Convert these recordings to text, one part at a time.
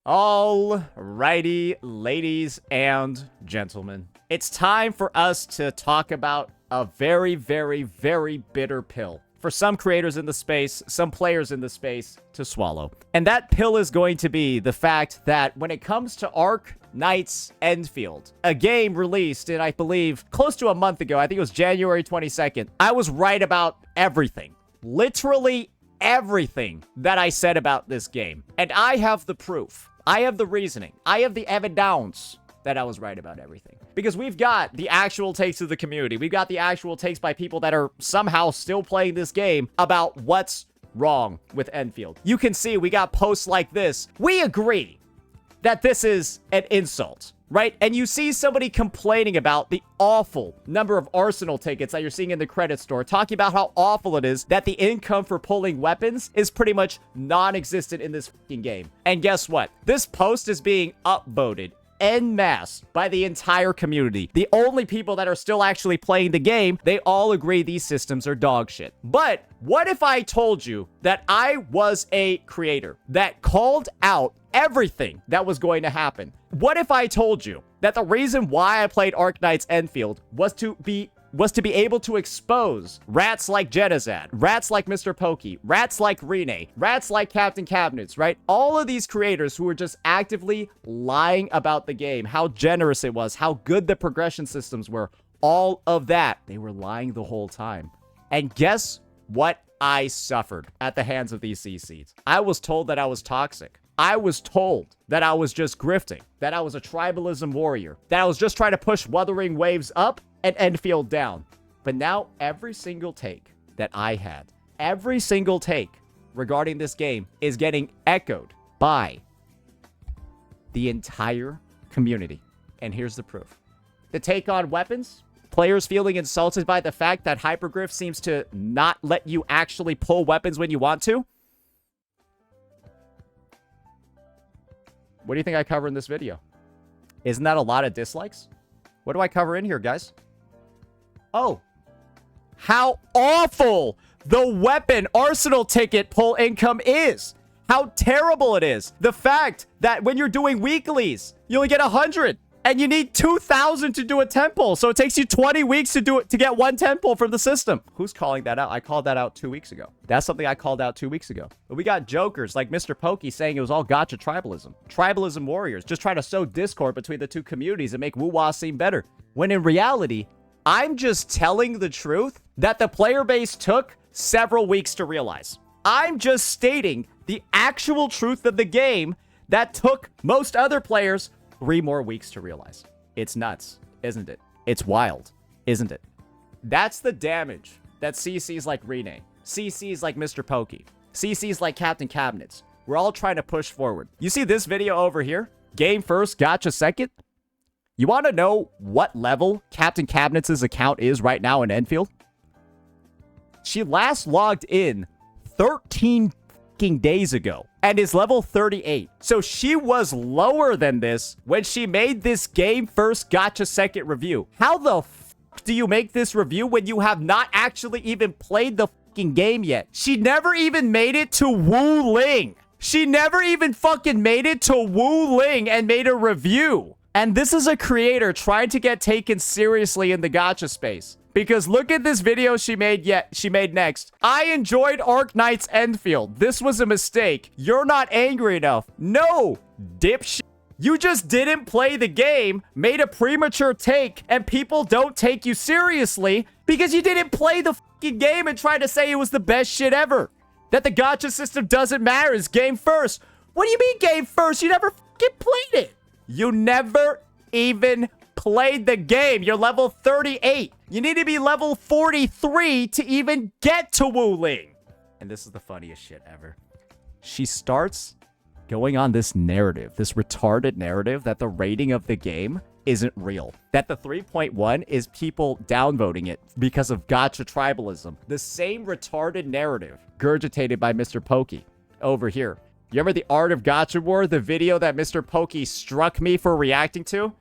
Alrighty, ladies and gentlemen. It's time for us to talk about a very, very, very bitter pill for some creators in the space, some players in the space to swallow. And that pill is going to be the fact that when it comes to Arknights Endfield, a game released in, I believe, close to a month ago, I think it was January 22nd, I was right about everything. Literally everything that I said about this game. And I have the proof. I have the reasoning. I have the evidence that I was right about everything. Because we've got the actual takes of the community. We've got the actual takes by people that are somehow still playing this game about what's wrong with Endfield. You can see we got posts like this. We agree that this is an insult, right? And you see somebody complaining about the awful number of Arsenal tickets that you're seeing in the credit store, talking about how awful it is that the income for pulling weapons is pretty much non-existent in this fucking game. And guess what? This post is being upvoted en masse by the entire community. The only people that are still actually playing the game, they all agree these systems are dog shit. But what if I told you that I was a creator that called out everything that was going to happen? What if I told you that the reason why I played Arknights Endfield was to be able to expose rats like Genazad, rats like Mr. Pokey, rats like Rene, rats like Captain Cabinets, right? All of these creators who were just actively lying about the game, how generous it was, how good the progression systems were, all of that. They were lying the whole time. And guess what I suffered at the hands of these CCs? I was told that I was toxic. I was told that I was just grifting, that I was a tribalism warrior, that I was just trying to push Wuthering Waves up and Endfield down. But now every single take that I had, every single take regarding this game is getting echoed by the entire community. And here's the proof. The take on weapons, players feeling insulted by the fact that Hypergriff seems to not let you actually pull weapons when you want to. What do you think I cover in this video? Isn't that a lot of dislikes? What do I cover in here, guys? Oh, how awful the weapon arsenal ticket pull income is. How terrible it is. The fact that when you're doing weeklies, you only get 100 and you need 2,000 to do a temple. So it takes you 20 weeks to do it to get one temple from the system. Who's calling that out? I called that out 2 weeks ago. That's something I called out 2 weeks ago. But we got jokers like Mr. Pokey saying it was all gotcha tribalism. Tribalism warriors just trying to sow discord between the two communities and make woo-wah seem better. When in reality, I'm just telling the truth that the player base took several weeks to realize. I'm just stating the actual truth of the game that took most other players 3 more weeks to realize. It's nuts, isn't it? It's wild, isn't it? That's the damage that CCs like Rene, CCs like Mr. Pokey, CCs like Captain Cabinets, we're all trying to push forward. You see this video over here? Game first, gotcha second? You want to know what level Captain Cabinets' account is right now in Endfield? She last logged in 13 fucking days ago and is level 38. So she was lower than this when she made this game first gotcha second review. How the fuck do you make this review when you have not actually even played the fucking game yet? She never even made it to Wu Ling. She never even fucking made it to Wu Ling and made a review. And this is a creator trying to get taken seriously in the gacha space. Because look at this video she made next. I enjoyed Arknights Endfield. This was a mistake. You're not angry enough. No, dipshit. You just didn't play the game, made a premature take, and people don't take you seriously because you didn't play the fucking game and try to say it was the best shit ever. That the gacha system doesn't matter. It's game first. What do you mean game first? You never fucking played it. You never even played the game. You're level 38. You need to be level 43 to even get to Wu Ling. And this is the funniest shit ever. She starts going on this narrative, this retarded narrative that the rating of the game isn't real. That the 3.1 is people downvoting it because of gacha tribalism. The same retarded narrative gurgitated by Mr. Pokey over here. You remember the Art of Gacha War, the video that Mr. Pokey struck me for reacting to?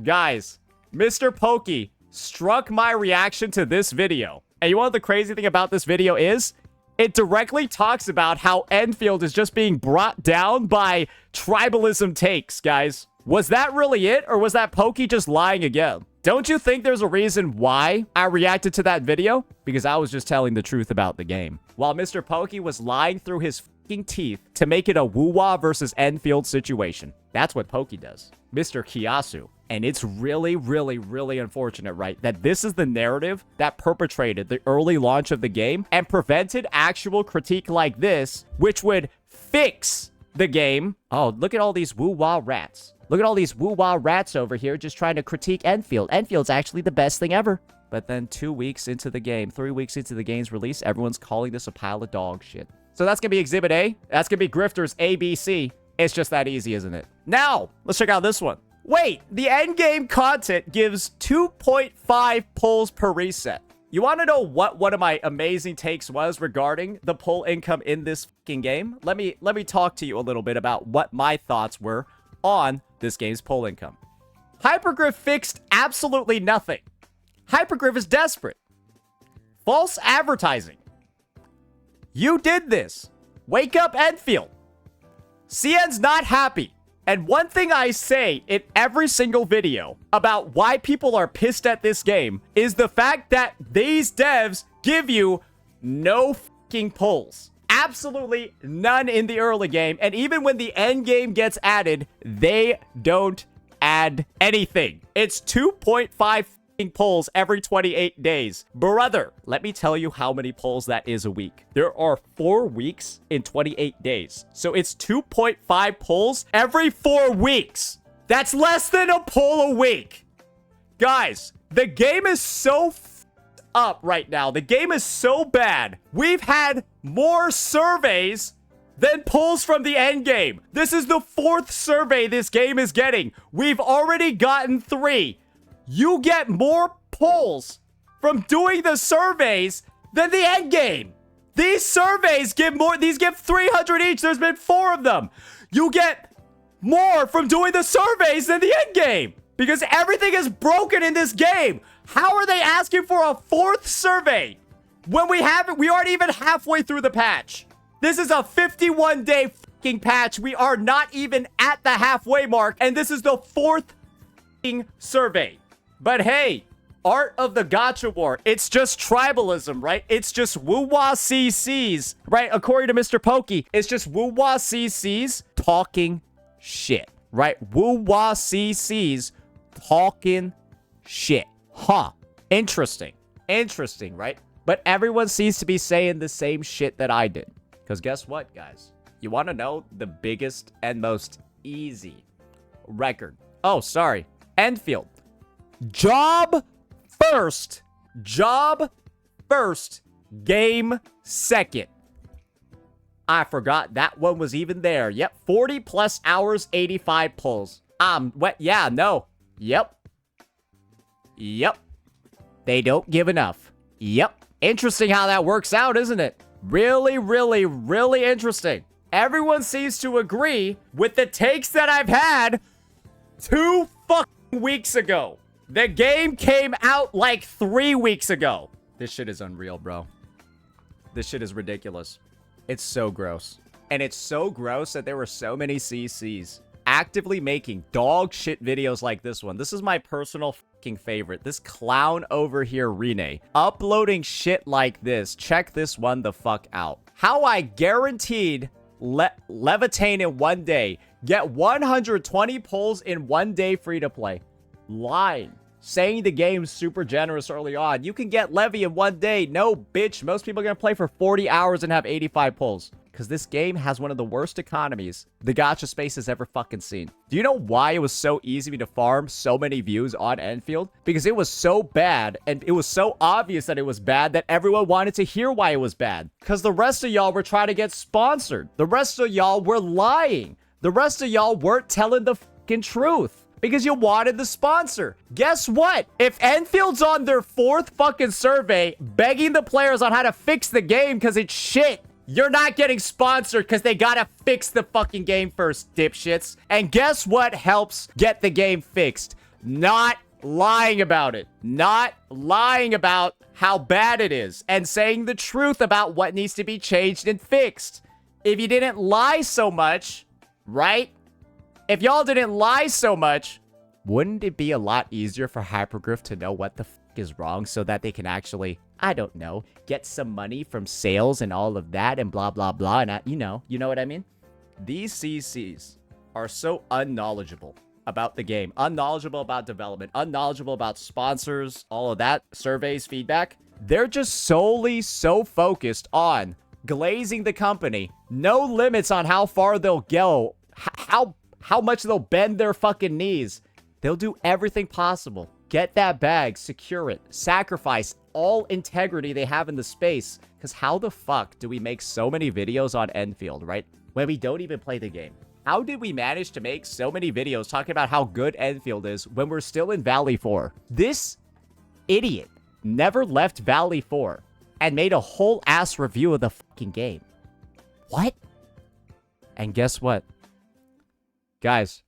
Guys, Mr. Pokey struck my reaction to this video. And you know what the crazy thing about this video is? it directly talks about how Endfield is just being brought down by tribalism takes, guys. Was that really it, or was that Pokey just lying again? Don't you think there's a reason why I reacted to that video? Because I was just telling the truth about the game. While Mr. Pokey was lying through his fucking teeth to make it a Woo-Wah versus Endfield situation. That's what Pokey does. Mr. Kiyasu. And it's really, really, really unfortunate, right? That this is the narrative that perpetrated the early launch of the game and prevented actual critique like this, which would fix the game. Oh, look at all these Woo-Wah rats. Look at all these Woo-Wah rats over here just trying to critique Endfield. Enfield's actually the best thing ever. But then 2 weeks into the game, 3 weeks into the game's release, everyone's calling this a pile of dog shit. So that's going to be Exhibit A. That's going to be Grifter's ABC. It's just that easy, isn't it? Now, let's check out this one. Wait, the endgame content gives 2.5 pulls per reset. You want to know what one of my amazing takes was regarding the pull income in this fucking game? Let me talk to you a little bit about what my thoughts were on this game's pull income. Hypergriff fixed absolutely nothing. Hypergriff is desperate. False advertising. You did this. Wake up, Endfield. CN's not happy. And one thing I say in every single video about why people are pissed at this game is the fact that these devs give you no fucking pulls. Absolutely none in the early game. And even when the end game gets added, they don't add anything. It's 2.5 fucking pulls every 28 days. Brother, let me tell you how many pulls that is a week. There are 4 weeks in 28 days. So it's 2.5 pulls every 4 weeks. That's less than a pull a week. Guys, the game is so up right now. The game is so bad. We've had more surveys than pulls from the end game. This is the 4th survey this game is getting. We've already gotten 3. You get more pulls from doing the surveys than the end game. These surveys give more. These give 300 each. There's been 4 of them. You get more from doing the surveys than the end game because everything is broken in this game. How are they asking for a 4th survey when we haven't? We aren't even halfway through the patch. This is a 51-day fucking patch. We are not even at the halfway mark, and this is the 4th fucking survey. But hey, art of the gacha war. It's just tribalism, right? It's just Woo-Wah CCs, right? According to Mr. Pokey, it's just Woo-Wah CCs talking shit, right? Woo-Wah CCs talking shit. Huh. Interesting. Interesting, right? But everyone seems to be saying the same shit that I did. Because guess what, guys? You want to know the biggest and most easy record? Oh, sorry. Endfield. Job first, game second. I forgot that one was even there. Yep, 40 plus hours, 85 pulls. What? Yeah, no. Yep. They don't give enough. Yep. Interesting how that works out, isn't it? Really, really, really interesting. Everyone seems to agree with the takes that I've had 2 fucking weeks ago. The game came out like 3 weeks ago. This shit is unreal, bro. This shit is ridiculous. It's so gross. And it's so gross that there were so many CCs actively making dog shit videos like this one. This is my personal fucking favorite. This clown over here, Rene, uploading shit like this. Check this one the fuck out. How I guaranteed levitate in 1 day. Get 120 pulls in 1 day free to play. Lying. Saying the game's super generous early on. You can get Levy in 1 day. No, bitch. Most people are going to play for 40 hours and have 85 pulls. Because this game has one of the worst economies the gacha space has ever fucking seen. Do you know why it was so easy to farm so many views on Endfield? Because it was so bad, and it was so obvious that it was bad that everyone wanted to hear why it was bad. Because the rest of y'all were trying to get sponsored. The rest of y'all were lying. The rest of y'all weren't telling the fucking truth. Because you wanted the sponsor. Guess what? If Enfield's on their 4th fucking survey begging the players on how to fix the game because it's shit, you're not getting sponsored because they gotta fix the fucking game first, dipshits. And guess what helps get the game fixed? Not lying about it. Not lying about how bad it is and saying the truth about what needs to be changed and fixed. If you didn't lie so much, right? If y'all didn't lie so much, wouldn't it be a lot easier for Hypergriff to know what the fuck is wrong so that they can actually, I don't know, get some money from sales and all of that and blah, blah, blah. And you know what I mean? These CCs are so unknowledgeable about the game, unknowledgeable about development, unknowledgeable about sponsors, all of that, surveys, feedback. They're just solely so focused on glazing the company. No limits on how far they'll go, how much they'll bend their fucking knees. They'll do everything possible. Get that bag, secure it, sacrifice all integrity they have in the space. Because how the fuck do we make so many videos on Endfield, right? When we don't even play the game. How did we manage to make so many videos talking about how good Endfield is when we're still in Valley 4? This idiot never left Valley 4 and made a whole ass review of the fucking game. What? And guess what? Guys,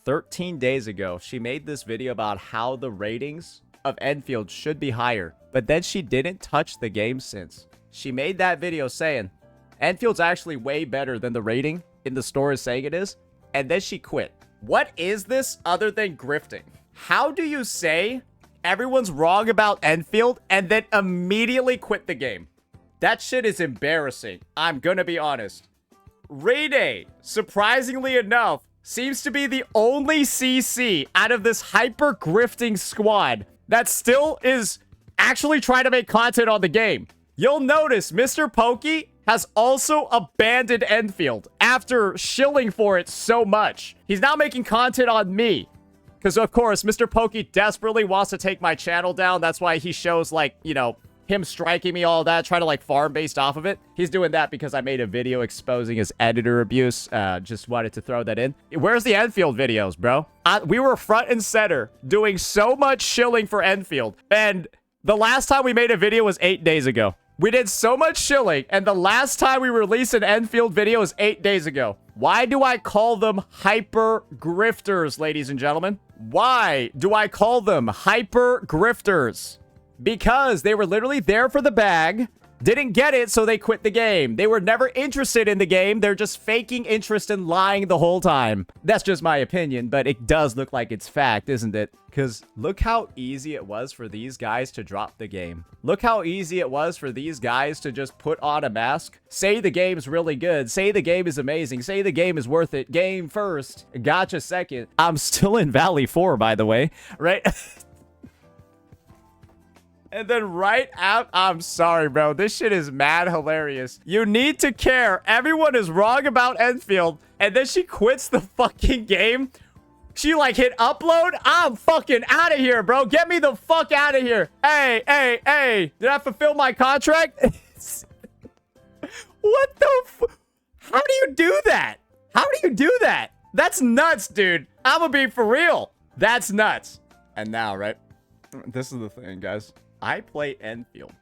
13 days ago, she made this video about how the ratings of Endfield should be higher. But then she didn't touch the game since. She made that video saying, Enfield's actually way better than the rating in the store is saying it is. And then she quit. What is this other than grifting? How do you say everyone's wrong about Endfield and then immediately quit the game? That shit is embarrassing. I'm gonna be honest. Rayday, surprisingly enough, seems to be the only CC out of this hyper grifting squad that still is actually trying to make content on the game. You'll notice Mr. Pokey has also abandoned Endfield after shilling for it so much. He's now making content on me. Because, of course, Mr. Pokey desperately wants to take my channel down. That's why he shows, like, you know, him striking me, all that, trying to, like, farm based off of it. He's doing that because I made a video exposing his editor abuse. Just wanted to throw that in. Where's the Endfield videos, bro? We were front and center doing so much shilling for Endfield. And the last time we made a video was 8 days ago. We did so much shilling, and the last time we released an Endfield video was 8 days ago. Why do I call them hyper grifters, ladies and gentlemen? Why do I call them hyper grifters? Because they were literally there for the bag, didn't get it, so they quit the game. They were never interested in the game. They're just faking interest and lying the whole time. That's just my opinion, but it does look like it's fact, isn't it? Because look how easy it was for these guys to drop the game. Look how easy it was for these guys to just put on a mask, say the game's really good, say the game is amazing, say the game is worth it, game first, gotcha second. I'm still in Valley 4, by the way, right? And then right out, I'm sorry, bro. This shit is mad hilarious. You need to care. Everyone is wrong about Endfield. And then she quits the fucking game. She like hit upload. I'm fucking out of here, bro. Get me the fuck out of here. Hey, hey, hey. Did I fulfill my contract? What the how do you do that? How do you do that? That's nuts, dude. I'm gonna be for real. That's nuts. And now, right? This is the thing, guys. I play Endfield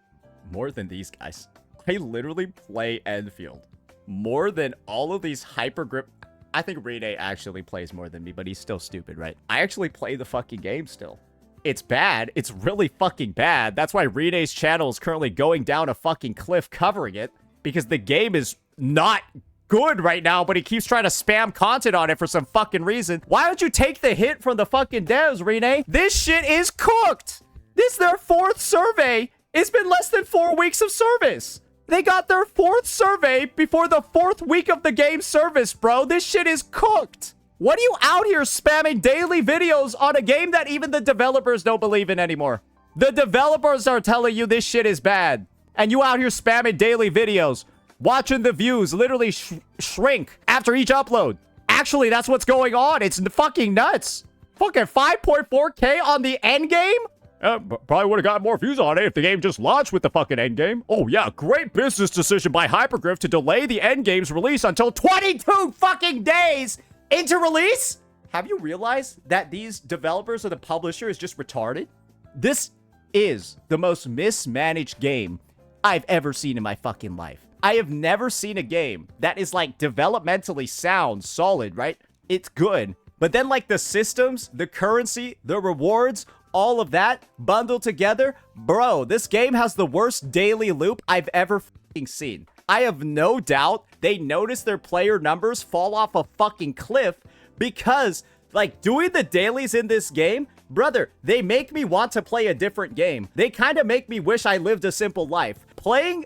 more than these guys. I literally play Endfield more than all of these hyper grip. I think Rene actually plays more than me, but he's still stupid, right? I actually play the fucking game still. It's bad. It's really fucking bad. That's why Rene's channel is currently going down a fucking cliff covering it, because the game is not good right now, but he keeps trying to spam content on it for some fucking reason. Why don't you take the hit from the fucking devs, Rene? This shit is cooked. This is their 4th survey. It's been less than 4 weeks of service. They got their 4th survey before the 4th week of the game service, bro. This shit is cooked. What are you out here spamming daily videos on a game that even the developers don't believe in anymore? The developers are telling you this shit is bad. And you out here spamming daily videos, watching the views literally shrink after each upload. Actually, that's what's going on. It's fucking nuts. Fucking 5.4K on the end game? Probably would have got more views on it if the game just launched with the fucking endgame. Oh yeah, great business decision by Hypergriff to delay the endgame's release until 22 fucking days into release? Have you realized that these developers or the publisher is just retarded? This is the most mismanaged game I've ever seen in my fucking life. I have never seen a game that is like developmentally sound, solid, right? It's good. But then like the systems, the currency, the rewards, all of that bundled together, bro, this game has the worst daily loop I've ever fucking seen. I have no doubt they notice their player numbers fall off a fucking cliff because, like, doing the dailies in this game, brother, they make me want to play a different game. They kind of make me wish I lived a simple life. Playing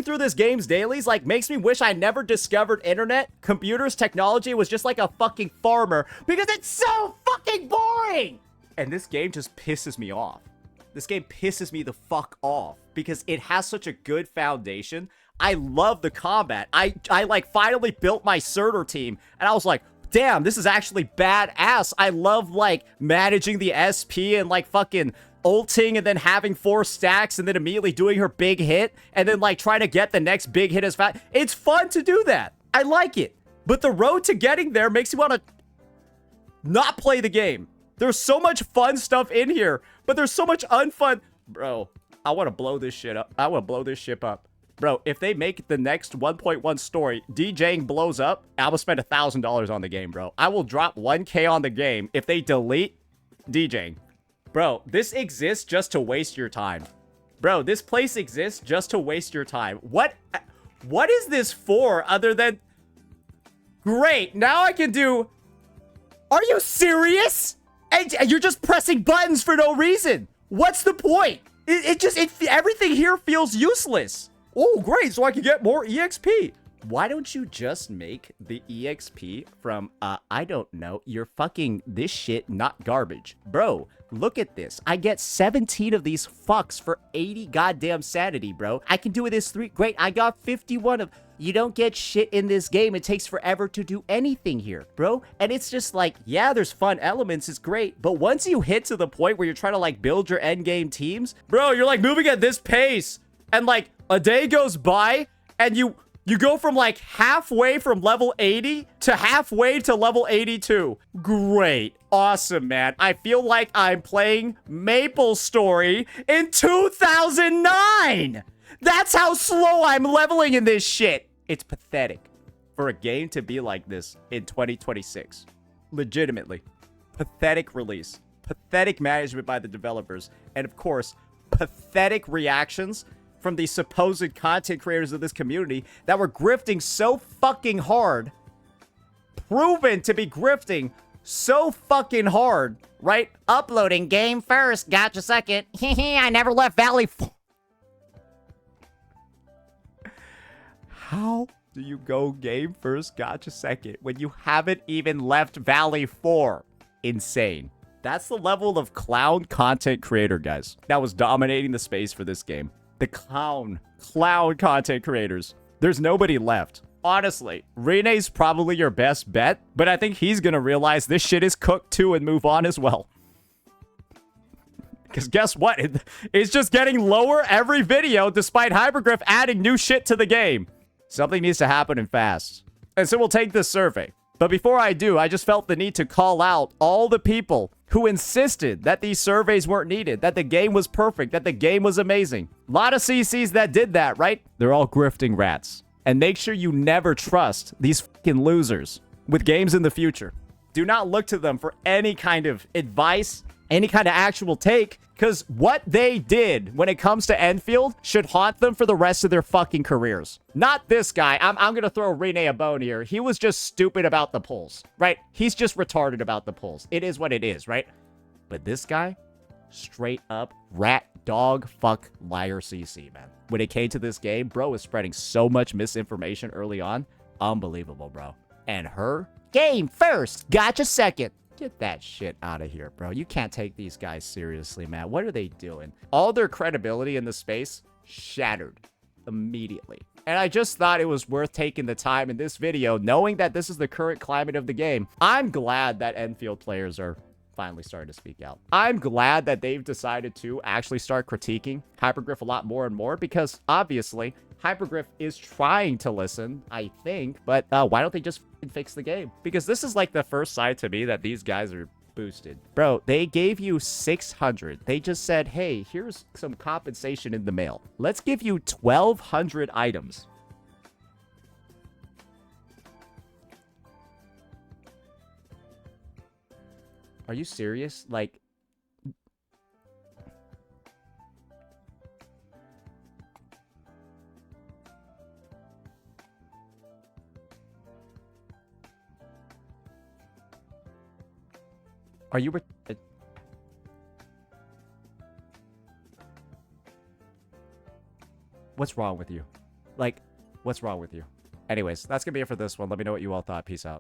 through this game's dailies, like, makes me wish I never discovered internet, computers, technology, was just like a fucking farmer, because it's so fucking boring! And this game just pisses me off. This game pisses me the fuck off, because it has such a good foundation. I love the combat. I like, finally built my Surtur team, and I was like, damn, this is actually badass. I love, like, managing the SP and, like, fucking ulting and then having 4 stacks and then immediately doing her big hit and then, like, trying to get the next big hit as fast. It's fun to do that. I like it. But the road to getting there makes you want to not play the game. There's so much fun stuff in here, but there's so much unfun. Bro, I want to blow this shit up. I want to blow this ship up. Bro, if they make the next 1.1 story, DJing blows up, I will spend $1,000 on the game, bro. I will drop 1K on the game if they delete DJing. Bro, this exists just to waste your time. Bro, this place exists just to waste your time. What is this for other than... Great, now I can do... Are you serious? And you're just pressing buttons for no reason. What's the point? Everything here feels useless. Oh, great, so I can get more EXP. Why don't you just make the EXP from, I don't know, you're fucking this shit, not garbage. Bro, look at this. I get 17 of these fucks for 80 goddamn sanity, bro. I can do it this 3. Great, I got 51 of... You don't get shit in this game. It takes forever to do anything here, bro. And it's just like, yeah, there's fun elements. It's great. But once you hit to the point where you're trying to, like, build your endgame teams, bro, you're, like, moving at this pace. And, like, a day goes by and you go from, like, halfway from level 80 to halfway to level 82. Great. Awesome, man. I feel like I'm playing MapleStory in 2009. That's how slow I'm leveling in this shit. It's pathetic for a game to be like this in 2026. Legitimately. Pathetic release. Pathetic management by the developers. And of course, pathetic reactions from the supposed content creators of this community that were grifting so fucking hard. Proven to be grifting so fucking hard, right? Uploading game first, gotcha second. I never left Valley 4. How do you go game first, gotcha second, when you haven't even left Valley 4? Insane. That's the level of clown content creator, guys, that was dominating the space for this game. The clown content creators. There's nobody left. Honestly, Rene's probably your best bet, but I think he's gonna realize this shit is cooked too and move on as well. Because guess what? It's just getting lower every video despite Hypergriff adding new shit to the game. Something needs to happen and fast. And so we'll take this survey. But before I do, I just felt the need to call out all the people who insisted that these surveys weren't needed, that the game was perfect, that the game was amazing. A lot of CCs that did that, right? They're all grifting rats. And make sure you never trust these fucking losers with games in the future. Do not look to them for any kind of advice, any kind of actual take, because what they did when it comes to Endfield should haunt them for the rest of their fucking careers. Not this guy. I'm going to throw Rene a bone here. He was just stupid about the pulls, right? He's just retarded about the pulls. It is what it is, right? But this guy, straight up rat, dog, fuck, liar CC, man. When it came to this game, bro was spreading so much misinformation early on. Unbelievable, bro. And her, game first, gotcha second. Get that shit out of here, bro. You can't take these guys seriously, man. What are they doing? All their credibility in the space shattered immediately. And I just thought it was worth taking the time in this video, knowing that this is the current climate of the game. I'm glad that Endfield players are finally starting to speak out. I'm glad that they've decided to actually start critiquing Hypergriff a lot more and more, because obviously Hypergriff is trying to listen, I think, but why don't they just fix the game? Because this is like the first sign to me that these guys are boosted. Bro, they gave you 600. They just said, hey, here's some compensation in the mail. Let's give you 1,200 items. Are you serious? Like, Are you... What's wrong with you? Like, what's wrong with you? Anyways, that's going to be it for this one. Let me know what you all thought. Peace out.